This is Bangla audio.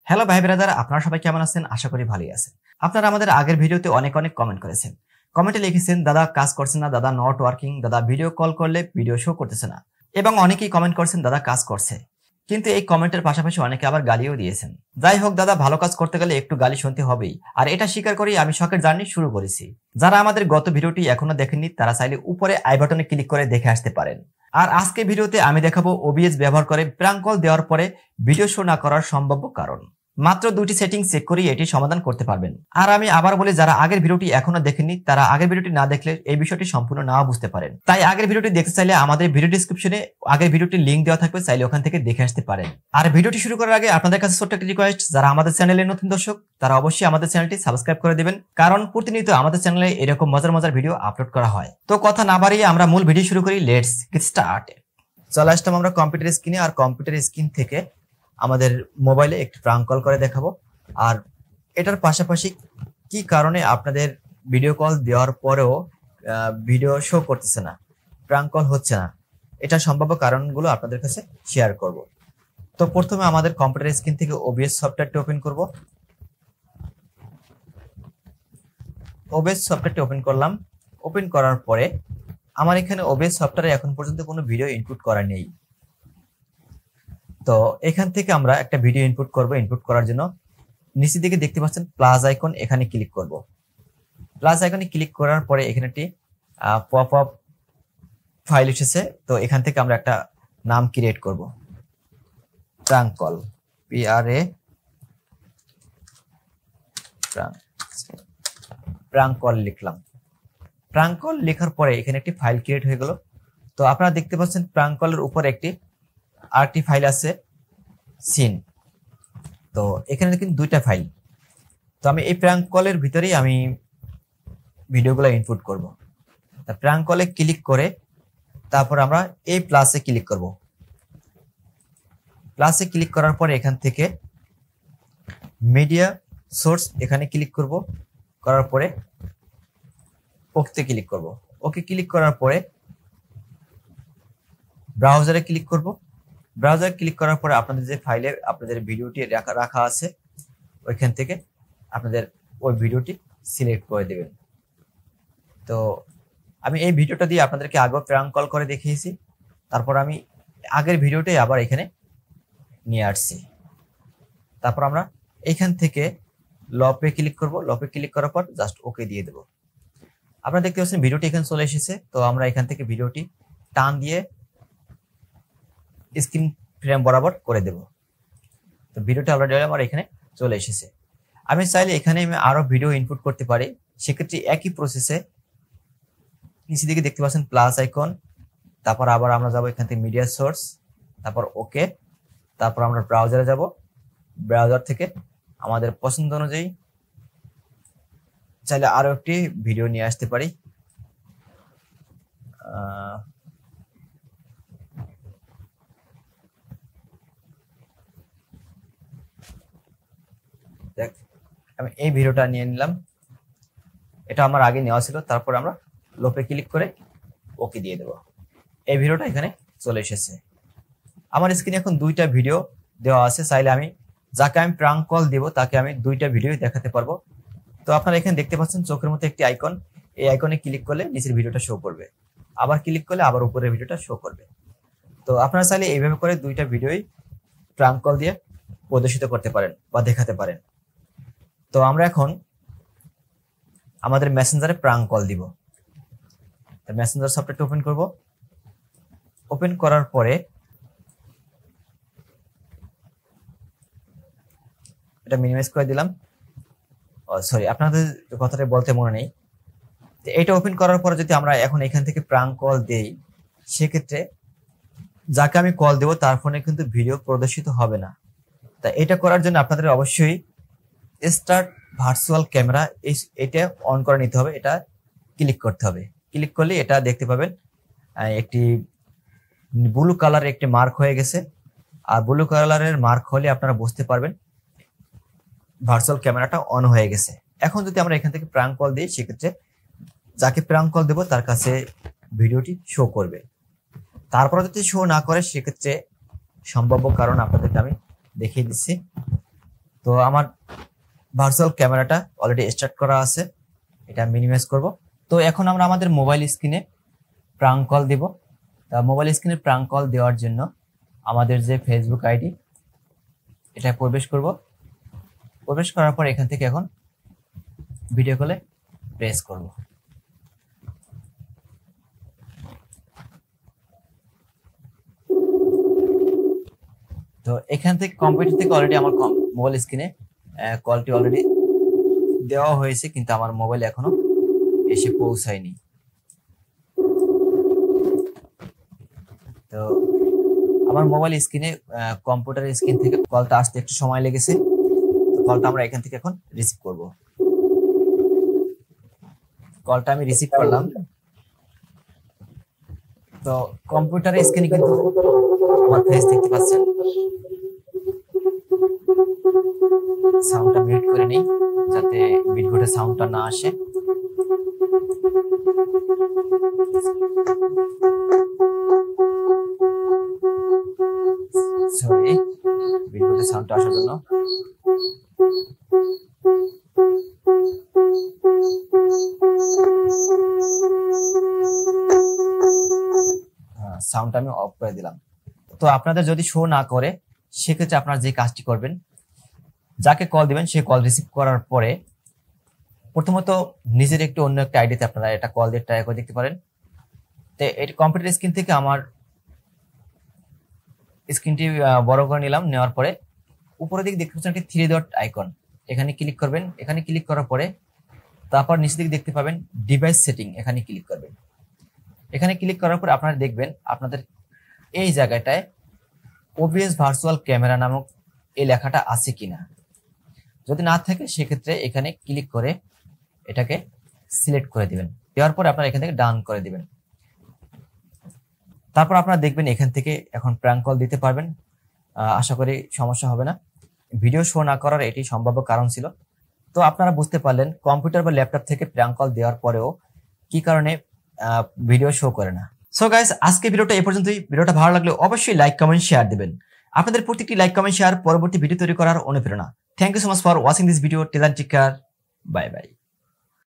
হ্যালো ভাই ব্রাদার, আপনারা সবাই কেমন আছেন? আশা করি ভালোই আছেন। আপনারা আমাদের আগের ভিডিওতে অনেক কমেন্ট করেছেন। কমেন্টে লিখেছেন, দাদা কাজ করছে না, দাদা নট ওয়ার্কিং, দাদা ভিডিও কল করলে ভিডিও শো করতেছে না। এবং অনেকেই কমেন্ট করছেন দাদা কাজ করছে, কিন্তু এই কমেন্টের পাশাপাশি অনেকে আবার গালিও দিয়েছেন। যাই হোক দাদা, ভালো কাজ করতে গেলে একটু গালি শুনতে হবেই, আর এটা স্বীকার করেই আমি শখের জার্নি শুরু করেছি। যারা আমাদের গত ভিডিওটি এখনো দেখেননি তারা চাইলে উপরে আই বাটনে ক্লিক করে দেখে আসতে পারেন। আর আজকে ভিডিওতে আমি দেখাবো ওবিএস ব্যবহার করে প্র্যাঙ্ক কল দেওয়ার পরে ভিডিও শো না করার সম্ভাব্য কারণ। মাত্র দুটি সেটিং চেক করে এটি সমাধান করতে পারবেন। আর আমি আবার বলি, যারা আগের ভিডিওটি এখনো দেখেননি তারা আগের ভিডিওটি না দেখলে এই বিষয়টি সম্পূর্ণ নাও বুঝতে পারেন। তাই আগের ভিডিওটি দেখতে চাইলে আমাদের ভিডিও ডেসক্রিপশনে আগের ভিডিওটির লিংক দেওয়া থাকবে, চাইলে ওখান থেকে দেখে আসতে পারেন। আর ভিডিওটি শুরু করার আগে আপনাদের কাছে ছোট্ট একটা রিকোয়েস্ট, যারা আমাদের চ্যানেলের নতুন দর্শক তারা অবশ্যই আমাদের চ্যানেলটি সাবস্ক্রাইব করে দিবেন, কারণ প্রতিনিয়ত আমাদের চ্যানেলে এরকম মজার ভিডিও আপলোড করা হয়। তো কথা না বাড়িয়ে আমরা মূল ভিডিও শুরু করি। Let's get start. চলে আসলাম আমরা কম্পিউটার স্ক্রিনে, আর কম্পিউটার স্ক্রিন থেকে আমাদের মোবাইলে একটি প্র্যাঙ্ক কল করে দেখাবো। আর এটার পাশাপাশি কি কারণে আপনাদের ভিডিও কল দেওয়ার পরেও ভিডিও শো করতেছে না, প্র্যাঙ্ক কল হচ্ছে না, এটা সম্ভাব্য কারণগুলো আপনাদের কাছে শেয়ার করব। তো প্রথমে আমাদের কম্পিউটার স্ক্রিন থেকে ওবিএস সফটওয়্যারটি ওপেন করব। ওবিএস সফটওয়্যারটি ওপেন করলাম। ওপেন করার পরে আমার এখানে ওবিএস সফটওয়্যারে এখন পর্যন্ত কোনো ভিডিও ইনপুট করা নেই। তো এখান থেকে আমরা একটা ভিডিও ইনপুট করব। ইনপুট করার জন্য নিচের দিকে দেখতে পাচ্ছেন প্লাস আইকন, এখানে ক্লিক করব। প্লাস আইকনে ক্লিক করার পরে এখানে একটি পপ আপ ফাইল এসেছে। তো এখান থেকে আমরা একটা নাম ক্রিয়েট করব, প্র্যাঙ্ক কল, প্র্যাঙ্ক কল লিখলাম। প্র্যাঙ্ক কল লেখার পরে এখানে একটি ফাইল ক্রিয়েট হয়ে গেল। তো আপনারা দেখতে পাচ্ছেন প্র্যাঙ্ক কলের উপরে আরেকটি ফাইল আছে, সিন। তো এখানে কিন্তু দুইটা ফাইল। তো আমি এই প্র্যাঙ্ক কলের ভিতরেই আমি ভিডিওগুলো ইনপুট করব। প্র্যাঙ্ক কলে ক্লিক করে তারপর আমরা এই প্লাসে ক্লিক করব। প্লাসে ক্লিক করার পরে এখান থেকে মিডিয়া সোর্স এখানে ক্লিক করব। করার পরে ওকে ক্লিক করব। ওকে ক্লিক করার পরে ব্রাউজারে ক্লিক করব। ব্রাউজারে ক্লিক করার পরে আপনাদের যে ফাইলে আপনাদের ভিডিওটি রাখা আছে ওইখান থেকে আপনাদের ওই ভিডিওটি সিলেক্ট করে দেবেন। তো আমি এই ভিডিওটা দিয়ে আপনাদেরকে আগেও প্র্যাঙ্ক কল করে দেখিয়েছি, তারপর আমি আগের ভিডিওটাই আবার এখানে নিয়ে আসছি। তারপর আমরা এইখান থেকে লপে ক্লিক করব। লপে ক্লিক করার পর জাস্ট ওকে দিয়ে দেব। আপনারা দেখতে পাচ্ছেন ভিডিওটি এখানে চলে এসেছে। তো আমরা এখান থেকে ভিডিওটি টান দিয়ে স্ক্রিন ফ্রেম বরাবর করে দেব। তো ভিডিওটা অলরেডি আমার এখানে চলে এসেছে। আমি চাইলে এখানে আমি আরো ভিডিও ইনপুট করতে পারি, সেক্ষেত্রে একই প্রসেসে নিচের দিকে দেখতে পাচ্ছেন প্লাস আইকন, তারপর আবার আমরা যাব এখান থেকে মিডিয়া সোর্স, তারপর ওকে, তারপর আমরা ব্রাউজারে যাব। ব্রাউজার থেকে আমাদের পছন্দ অনুযায়ী চাইলে আরো একটি ভিডিও নিয়ে আসতে পারি। দেখ, আমি এই ভিডিওটা নিয়ে নিলাম, এটা আমার আগে নেওয়া ছিল। তারপর আমরা লোপে ক্লিক করে ওকে দিয়ে দেব। এই ভিডিওটা এখানে চলে এসেছে। আমার স্ক্রিনে এখন দুইটা ভিডিও দেওয়া আছে। চাইলে আমি যাকে আমি প্র্যাঙ্ক কল দেব তাকে আমি দুইটা ভিডিও দেখাতে পারবো। তো আপনারা এখানে দেখতে পাচ্ছেন চোখের মতো একটি আইকন, এই আইকনে ক্লিক করলে নিচের ভিডিওটা শো করবে, আবার ক্লিক করলে আবার উপরের ভিডিওটা শো করবে। তো আপনারা চাইলে এইভাবে করে দুইটা ভিডিওই প্র্যাঙ্ক কল দিয়ে প্রদর্শিত করতে পারেন বা দেখাতে পারেন। তো আমরা এখন আমাদের মেসেঞ্জারে প্র্যাঙ্ক কল দিব। মেসেঞ্জার সফটওয়্যারটা ওপেন করব। ওপেন করার পরে এটা মিনিমাইজ করে দিলাম। সরি, আপনাদের কথাটা বলতে মনে নেই। তো এটা ওপেন করার পরে যদি আমরা এখন এখান থেকে প্র্যাঙ্ক কল দেই, সেক্ষেত্রে যাকে আমি কল দেব তার ফোনে কিন্তু ভিডিও প্রদর্শিত হবে না। তা এটা করার জন্য আপনাদের অবশ্যই স্টার্ট ভার্চুয়াল ক্যামেরা এটা অন করে নিতে হবে। এটা ক্লিক করতে হবে। ক্লিক করলে এটা দেখতে পাবেন একটি ব্লু কালারের একটি মার্ক হয়ে গেছে। আর ব্লু কালারের মার্ক হলে আপনারা বুঝতে পারবেন ভার্চুয়াল ক্যামেরাটা অন হয়ে গেছে। এখন যদি আমরা এখান থেকে প্র্যাঙ্ক কল দিই, সেক্ষেত্রে যাকে প্র্যাঙ্ক কল দেব তার কাছে ভিডিওটি শো করবে। তারপরে যদি শো না করে, সেক্ষেত্রে সম্ভাব্য কারণ আপনাদেরকে আমি দেখিয়ে দিচ্ছি। তো আমার ভার্চুয়াল ক্যামেরাটা অলরেডি স্টার্ট করা আছে, এটা মিনিমাইজ করব। তো এখন আমরা আমাদের মোবাইল স্ক্রিনে প্রাঙ্ক কল দেব। তা মোবাইল স্ক্রিনে প্রাঙ্ক কল দেওয়ার জন্য আমাদের যে ফেসবুক আইডি এটা প্রবেশ করব। প্রবেশ করার পর এখান থেকে এখন ভিডিও কলে প্রেস করব। তো এখান থেকে কম্পিউটার থেকে অলরেডি আমার মোবাইল স্ক্রিনে কলটি অলরেডি দেওয়া হয়েছে, কিন্তু আমার মোবাইল এখনো এসে পৌঁছায়নি। তো আমার মোবাইল স্ক্রিনে কম্পিউটার স্ক্রিন থেকে কলটা আসতে একটু সময় লেগেছে। তো কলটা আমরা এখান থেকে এখন রিসিভ করব। কলটা আমি রিসিভ করলাম। তো কম্পিউটারের স্ক্রিনে কিন্তু আমার ফেস দেখতে পাচ্ছেন। সাউন্ডটা মিউট করে নেই যাতে বিটঘটে সাউন্ডটা না আসে। সরি, বিটঘটে সাউন্ডটা আসার জন্য সাউন্ডটা আমি অফ করে দিলাম। তো আপনাদের যদি শো না করে সেক্ষেত্রে আপনারা যে কাজটি করবেন, যাকে কল দিবেন সে কল রিসিভ করার পরে প্রথমত নিজের একটু অন্য একটা আইডিতে আপনারা এটা কল দিয়ে ট্রাই করে দেখতে পারেন। তো এই কম্পিউটার স্ক্রিন থেকে আমার স্ক্রিনটি বড় করে নিলাম। নেওয়ার পরে উপরের দিকে দেখতে পাচ্ছেন একটি 3 ডট আইকন, এখানে ক্লিক করবেন। এখানে ক্লিক করার পরে তারপর নিচের দিকে দেখতে পাবেন ডিভাইস সেটিং, এখানে ক্লিক করবেন। এখানে ক্লিক করার পর আপনারা দেখবেন আপনাদের এই জায়গাটায় OBS ভার্চুয়াল ক্যামেরা নামক এই লেখাটা আছে কিনা। যদি না থাকে সেক্ষেত্রে এখানে ক্লিক করে এটাকে সিলেক্ট করে দিবেন। দেওয়ার পর আপনারা এখান থেকে ডান করে দিবেন। তারপর আপনারা দেখবেন এখান থেকে এখন প্র্যাঙ্ক কল দিতে পারবেন। আশা করি সমস্যা হবে না। ভিডিও শো না করার এটি সম্ভাব্য কারণ ছিল। তো আপনারা বুঝতে পারলেন কম্পিউটার বা ল্যাপটপ থেকে প্র্যাঙ্ক কল দেওয়ার পরেও কি কারণে ভিডিও শো করে না। সো গাইস, আজকে ভিডিওটা এই পর্যন্তই। ভিডিওটা ভালো লাগলে অবশ্যই লাইক কমেন্ট শেয়ার দিবেন। আপনাদের প্রত্যেকটি লাইক কমেন্ট শেয়ার পরবর্তী ভিডিও তৈরি করার অনুপ্রেরণা। Thank you so much for watching this video. Till then take care, bye by.